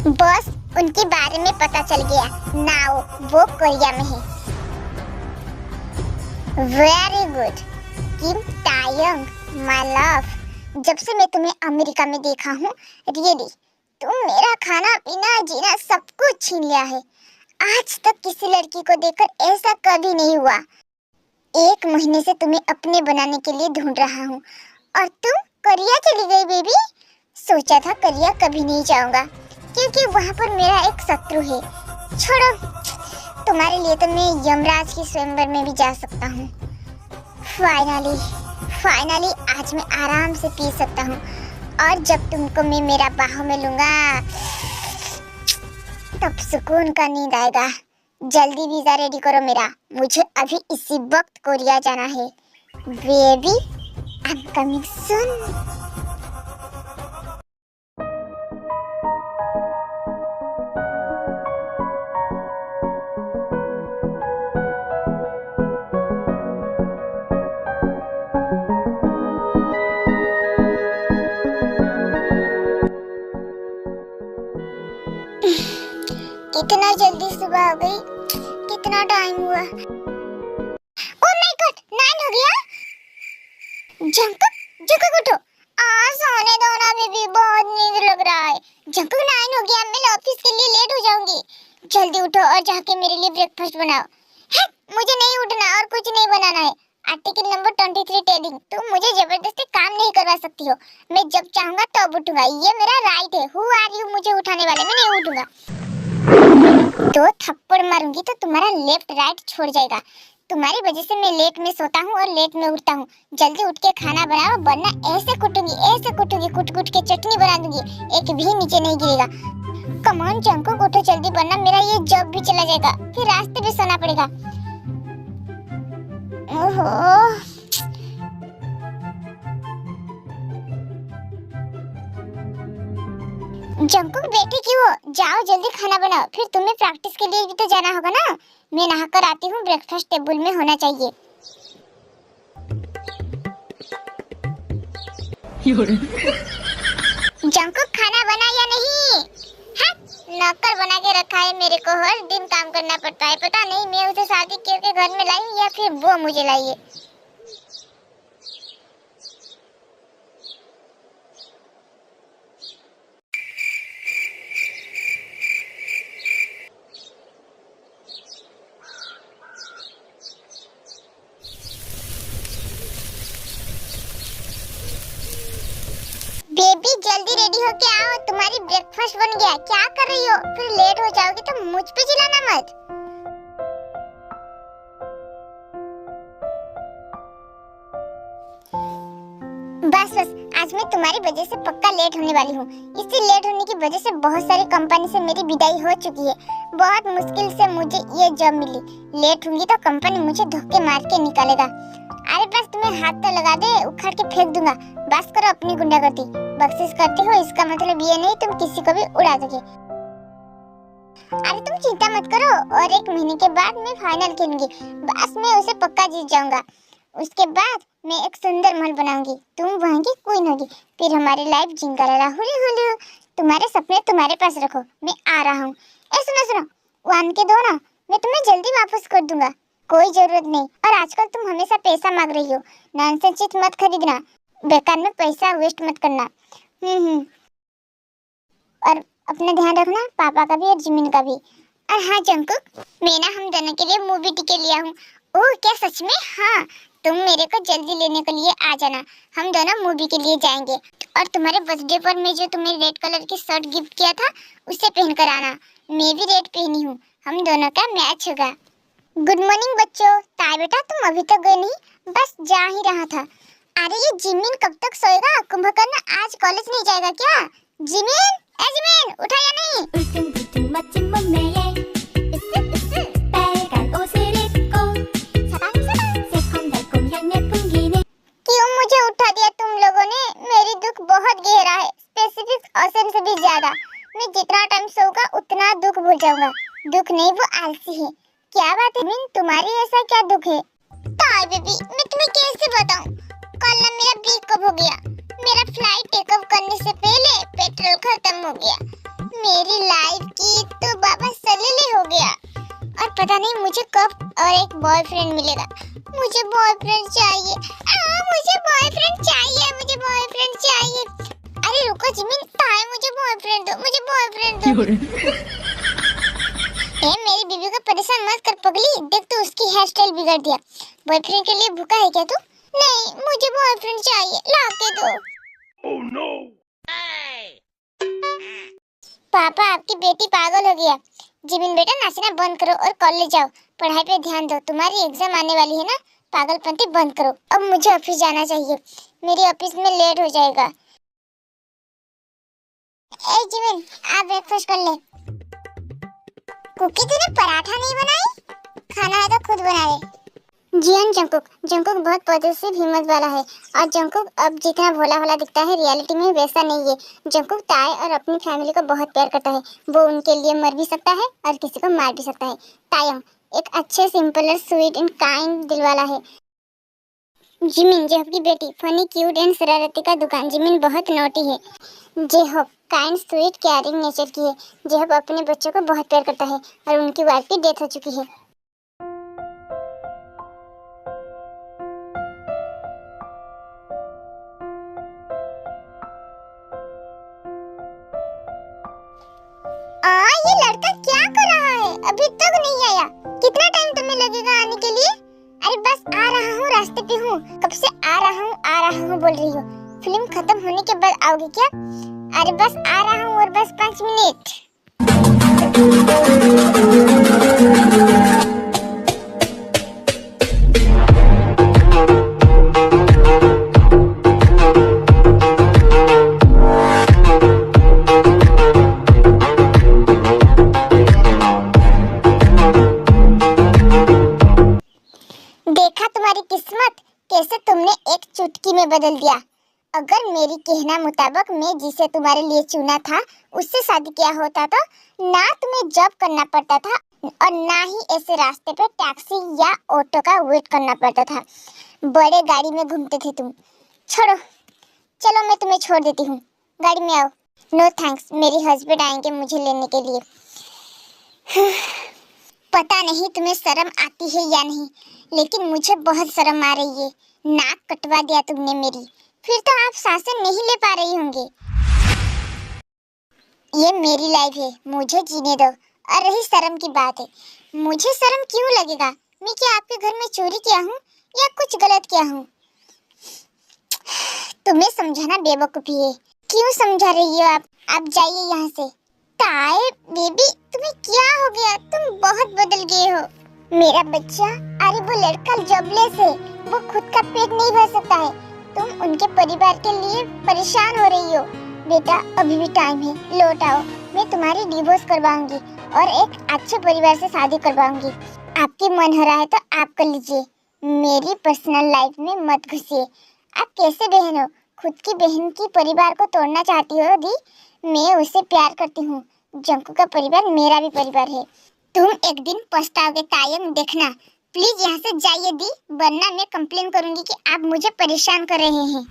Boss, उनके बारे में पता चल गया। नाउ वो कोरिया में है। Very good Kim Tayang, my love. जब से मैं तुम्हें अमेरिका में देखा हूँ, रियली तुम मेरा खाना पीना जीना सब कुछ छीन लिया है। आज तक किसी लड़की को देखकर ऐसा कभी नहीं हुआ। 1 महीने से तुम्हें अपने बनाने के लिए ढूंढ रहा हूँ और तुम कोरिया चली गई बेबी। सोचा था कोरिया कभी नहीं जाऊंगा क्योंकि वहाँ पर मेरा एक शत्रु है। छोड़ो, तुम्हारे लिए तो मैं यमराज की स्वयंवर में भी जा सकता हूँ। फाइनली आज मैं आराम से पी सकता हूँ और जब तुमको मैं मेरा बाहों में लूंगा तब सुकून का नींद आएगा। जल्दी वीजा रेडी करो मेरा, मुझे अभी इसी वक्त कोरिया जाना है। Baby I am coming soon. कितना जल्दी सुबह हो गई, कितना टाइम हुआ। ओह माय गॉड, 9 हो गया। जंकुक उठो। सोने दो ना बेबी, बहुत नींद लग रहा है। जंकुक 9 हो गया, मैं ऑफिस के लिए लेट हो जाऊंगी। जल्दी उठो और जाके मेरे लिए ब्रेकफास्ट बनाओ। है, मुझे नहीं उठना और कुछ नहीं बनाना है। आर्टिकल नंबर 23 टेलिंग, तुम मुझे जबरदस्ती काम नहीं करवा सकती हो। मैं जब चाहूंगा तब उठूंगा, ये मेरा राइट है। हु आर यू मुझे उठाने वाले? मैं नहीं उठूंगा। 2 थप्पड़ मारूंगी तो तुम्हारा लेफ्ट राइट छोड़ जाएगा। तुम्हारी वजह से मैं लेट में सोता हूँ और लेट में उठता हूँ। जल्दी उठ के खाना बनाओ वरना ऐसे कुटूंगी, कुट के चटनी बना दूंगी, एक भी नीचे नहीं गिरेगा। कम ऑन जंकुक, उठो जल्दी वरना मेरा ये जॉब भी चला जाएगा, फिर रास्ते में सोना पड़ेगा। ओहो, जंकुक बेटी क्यों हो? जाओ जल्दी खाना बनाओ, फिर तुम्हें प्रैक्टिस के लिए भी तो जाना होगा ना। मैं नहाकर आती हूँ, ब्रेकफास्ट टेबल में होना चाहिए। जंकुक खाना बना या नहीं? हाँ, नौकर बना के रखा है मेरे को, हर दिन काम करना पड़ता है। पता नहीं मैं उसे शादी करके घर में लाई या फिर वो मुझे लाई है। बेबी जल्दी रेडी होके आओ, तुम्हारी ब्रेकफास्ट बन गया। क्या कर रही हो? फिर लेट हो जाओगी तो मुझ पे चिल्लाना मत। बस आज मैं तुम्हारी वजह से पक्का लेट होने वाली हूँ। इसी लेट होने की वजह से बहुत सारी कंपनी से मेरी विदाई हो चुकी है। बहुत मुश्किल से मुझे ये जॉब मिली। लेट होंगी तो कंपनी मुझे धक्के मार के निकालेगा। अरे बस तुम्हें हाथ तो लगा दे, उखाड़ के फेंक दूंगा। बस करो अपनी गुंडागर्दी। बख्शिश करती हो इसका मतलब ये नहीं तुम किसी को भी उड़ा दोगे। अरे तुम चिंता मत करो, और 1 महीने के बाद मैं फाइनल खेलूंगी। बस मैं उसे पक्का जीत जाऊंगा। उसके बाद मैं एक सुंदर महल बनाऊंगी, तुम वहाँ की क्वीन होगी। फिर हमारी लाइफ जिंगालाला हुली हुली। तुम्हारे सपने तुम्हारे पास रखो, मैं आ रहा हूँ। सुनो, वन के दो ना, मैं तुम्हें जल्दी वापस कर दूंगा। कोई जरूरत नहीं। और आजकल तुम हमेशा पैसा मांग रही हो, नॉनसेंस चीज मत खरीदना, बेकार में पैसा वेस्ट मत करना। और अपना ध्यान रखना, पापा का भी और जिमिन का भी। और हाँ जंकुक, मैं ना हम दोनों के लिए मूवी टिकट लिया हूँ। ओह क्या सच में? हाँ, तुम मेरे को जल्दी लेने के लिए आ जाना, हम दोनों मूवी के लिए जाएंगे। और तुम्हारे बर्थडे पर मैं जो तुम्हें रेड कलर की शर्ट गिफ्ट किया था उसे पहन कर आना। मैं भी रेड पहनी हूँ, हम दोनों का मैच होगा। गुड मॉर्निंग बच्चों। ताई बेटा तुम अभी तक गए नहीं? बस जा ही रहा था। अरे ये जिमिन कब तक सोएगा? कुंभकर्ण आज कॉलेज नहीं जाएगा क्या? जिमिन, जिमिन उठा या नहीं? क्यों मुझे उठा दिया तुम लोगों ने? मेरी दुख बहुत गहरा है, स्पेसिफिक औसत से भी ज्यादा। मैं जितना टाइम सोऊंगा उतना दुख भूल जाऊंगा। दुख नहीं, वो आलसी है। क्या बात है मिन, तुम्हारी ऐसा क्या दुख है? ताई बेबी मैं तुम्हें कैसे बताऊं, कल ना मेरा ब्रेकअप हो गया। मेरा फ्लाइट टेक ऑफ करने से पहले पेट्रोल खत्म हो गया। मेरी लाइफ की तो बाबा सलीले हो गया। और पता नहीं मुझे कब और एक बॉयफ्रेंड मिलेगा। मुझे बॉयफ्रेंड चाहिए। मुझे बॉयफ्रेंड चाहिए, मुझे बॉयफ्रेंड चाहिए। अरे रुको जिमिन, ताए मुझे बॉयफ्रेंड दो, मुझे बॉयफ्रेंड दो। ए मेरी बीबी को परेशान मत कर पगली, देख तो उसकी हेयर स्टाइल बिगाड़ दिया। बॉयफ्रेंड के लिए भूखा है क्या तू? नहीं, मुझे बॉयफ्रेंड चाहिए, ला के दो। Oh no. पापा आपकी बेटी पागल हो गया। जिमिन बेटा नाचना बंद करो और कॉलेज जाओ, पढ़ाई पे ध्यान दो, तुम्हारी एग्जाम आने वाली है ना। पागलपंती बंद करो। अब मुझे ऑफिस जाना चाहिए, मेरी ऑफिस में लेट हो जाएगा। ए जिमिन, आप ब्रेकफास्ट कर ले। कुकी तूने पराठा नहीं बनाई? खाना है तो खुद बना ले। जियान जंकुक जंकुक बहुत पॉजिटिव हिम्मत वाला है। और जंकुक अब जितना भोला भाला दिखता है रियलिटी में वैसा नहीं है। जंकुक ताए और अपनी फैमिली को बहुत प्यार करता है। वो उनके लिए मर भी सकता है और किसी को मार भी सकता है। तायंग एक अच्छे सिंपल और स्वीट एंड काइंड दिल वाला है। जिमिन जेहब की बेटी फनी क्यूट एंड शरारती का दुकान। जिमिन बहुत नोटी है। जेहब काइंड स्वीट केयरिंग नेचर की है। जेहब अपने बच्चों को बहुत प्यार करता है और उनकी वाइफ की डेथ हो चुकी है। ये लड़का क्या कर रहा है? अभी तक नहीं आया। कितना टाइम तुम्हें लगेगा आने के लिए? अरे बस आ रहा हूँ, रास्ते पे हूँ। कब से आ रहा हूँ बोल रही हो। फिल्म खत्म होने के बाद आओगे क्या? अरे बस आ रहा हूँ और बस 5 मिनट। कैसे तुमने एक चुटकी में बदल दिया। अगर मेरी कहना मुताबिक मैं जिसे तुम्हारे लिए चुना था उससे शादी किया होता तो ना तुम्हें जॉब करना पड़ता था और ना ही ऐसे रास्ते पे टैक्सी या ऑटो का वेट करना पड़ता था। बड़े गाड़ी में घूमते थे तुम। छोड़ो, चलो मैं तुम्हें छोड़ देती हूँ, गाड़ी में आओ। नो थैंक्स, मेरी हस्बैंड आएंगे मुझे लेने के लिए। पता नहीं तुम्हें शर्म आती है या नहीं, लेकिन मुझे बहुत शर्म आ रही है। नाक कटवा दिया तुमने मेरी, फिर तो आप सांसें नहीं ले पा रही होंगी। ये मेरी लाइफ है, मुझे जीने दो। और रही शर्म की बात है, मुझे शर्म क्यों लगेगा? मैं क्या आपके घर में चोरी किया हूँ या कुछ गलत किया हूँ? तुम्हें समझाना बेवकूफी है। क्यों समझा रही हो आप जाइए यहाँ से। ताए बेबी, तुम्हें क्या हो गया? तुम बहुत बदल गए हो। मेरा बच्चा, अरे वो लड़का जॉबलेस है, वो खुद का पेट नहीं भर सकता है। तुम उनके परिवार के लिए परेशान हो रही हो। बेटा अभी भी टाइम है, लौट आओ। मैं तुम्हारी डिवोर्स करवाऊंगी और एक अच्छे परिवार से शादी करवाऊंगी। आपकी मन हो रहा है तो आप कर लीजिए, मेरी पर्सनल लाइफ में मत घुसिए। आप कैसे बहन हो? खुद की बहन की परिवार को तोड़ना चाहती हो दी? मैं उसे प्यार करती हूँ। जंकू का परिवार मेरा भी परिवार है। तुम एक दिन पछताओगे तायंग, देखना। प्लीज यहाँ से जाइए दी, वरना मैं कंप्लेन करूंगी कि आप मुझे परेशान कर रहे हैं।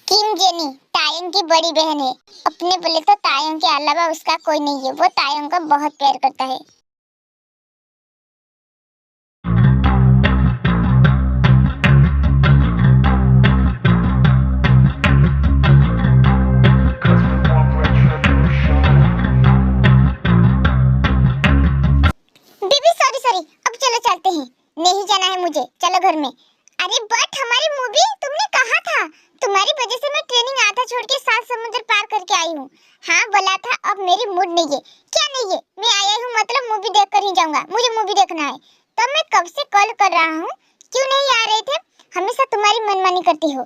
किम जेनी तायंग की बड़ी बहन है। अपने बोले तो तायंग के अलावा उसका कोई नहीं है। वो तायंग को बहुत प्यार करता है। चलते हैं, नहीं जाना है मुझे, चलो घर में। अरे बट हमारी मूवी, तुमने कहा था। तुम्हारी वजह से मैं ट्रेनिंग आधा छोड़ के 7 समुद्र पार करके आई हूँ। हाँ बोला था, अब मेरी मूड नहीं है। क्या नहीं है? मैं आया हूँ मतलब मूवी देख कर ही जाऊंगा। मुझे मूवी देखना है। तो मैं कब से कॉल कर रहा हूँ, क्यों नहीं आ रहे थे? हमेशा तुम्हारी मनमानी करती हो।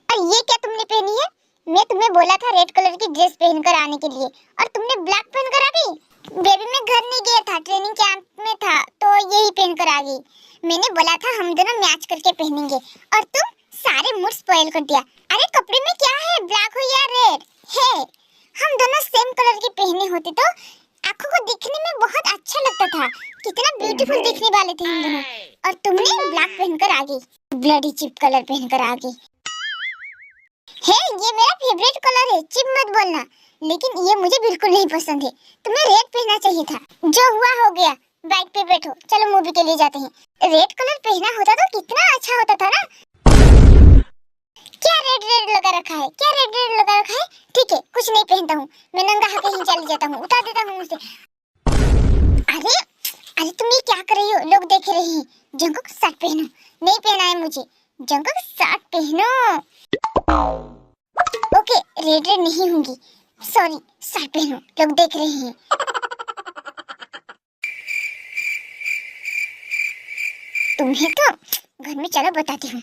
और ये क्या तुमने पहनी है? मैं तुम्हें बोला था रेड कलर की ड्रेस पहनकर आने के लिए और तुमने ब्लैक पहनकर आ गई। बेबी मैं घर नहीं गया था, ट्रेनिंग कैंप में था, तो यही पहनकर आ गई। मैंने बोला था हम दोनों मैच करके पहनेंगे और तुम सारे मूड स्पॉइल कर दिया। अरे कपड़े में क्या है, ब्लैक हो या रेड है? हम दोनों सेम कलर के पहने होते तो आंखों को दिखने में बहुत अच्छा लगता था। कितना ब्यूटीफुल दिखने वाले थे हम दोनों। और तुमने ब्लैक पहनकर आ गई, ब्लडी चिप कलर पहनकर आ गई। है, ये मेरा फेवरेट कलर है, चिप मत बोलना। लेकिन ये मुझे बिल्कुल नहीं पसंद है, तुम्हें रेड पहनना चाहिए था। जो हुआ हो गया, बाइक पे बैठो, चलो मूवी के लिए जाते हैं। रेड कलर पहना होता तो कितना अच्छा होता था ना। क्या रेड रेड लगा रखा है, क्या रेड रेड लगा रखा है? ठीक है, कुछ नहीं पहनता हूँ, मैं नंगा होके ही चली जाता हूँ, उतार देता हूँ मुझसे। अरे अरे तुम ये क्या कर रही हो, लोग देख रहे हैं। जंकुक शर्ट पहनो। नहीं पहना है मुझे, जंकुक शर्ट पहनो। ओके, रेड रेड नहीं होंगी, सॉरी, शर्ट पहनो, लोग देख रहे हैं। तुम्हें तो घर में चलो बताती हूँ।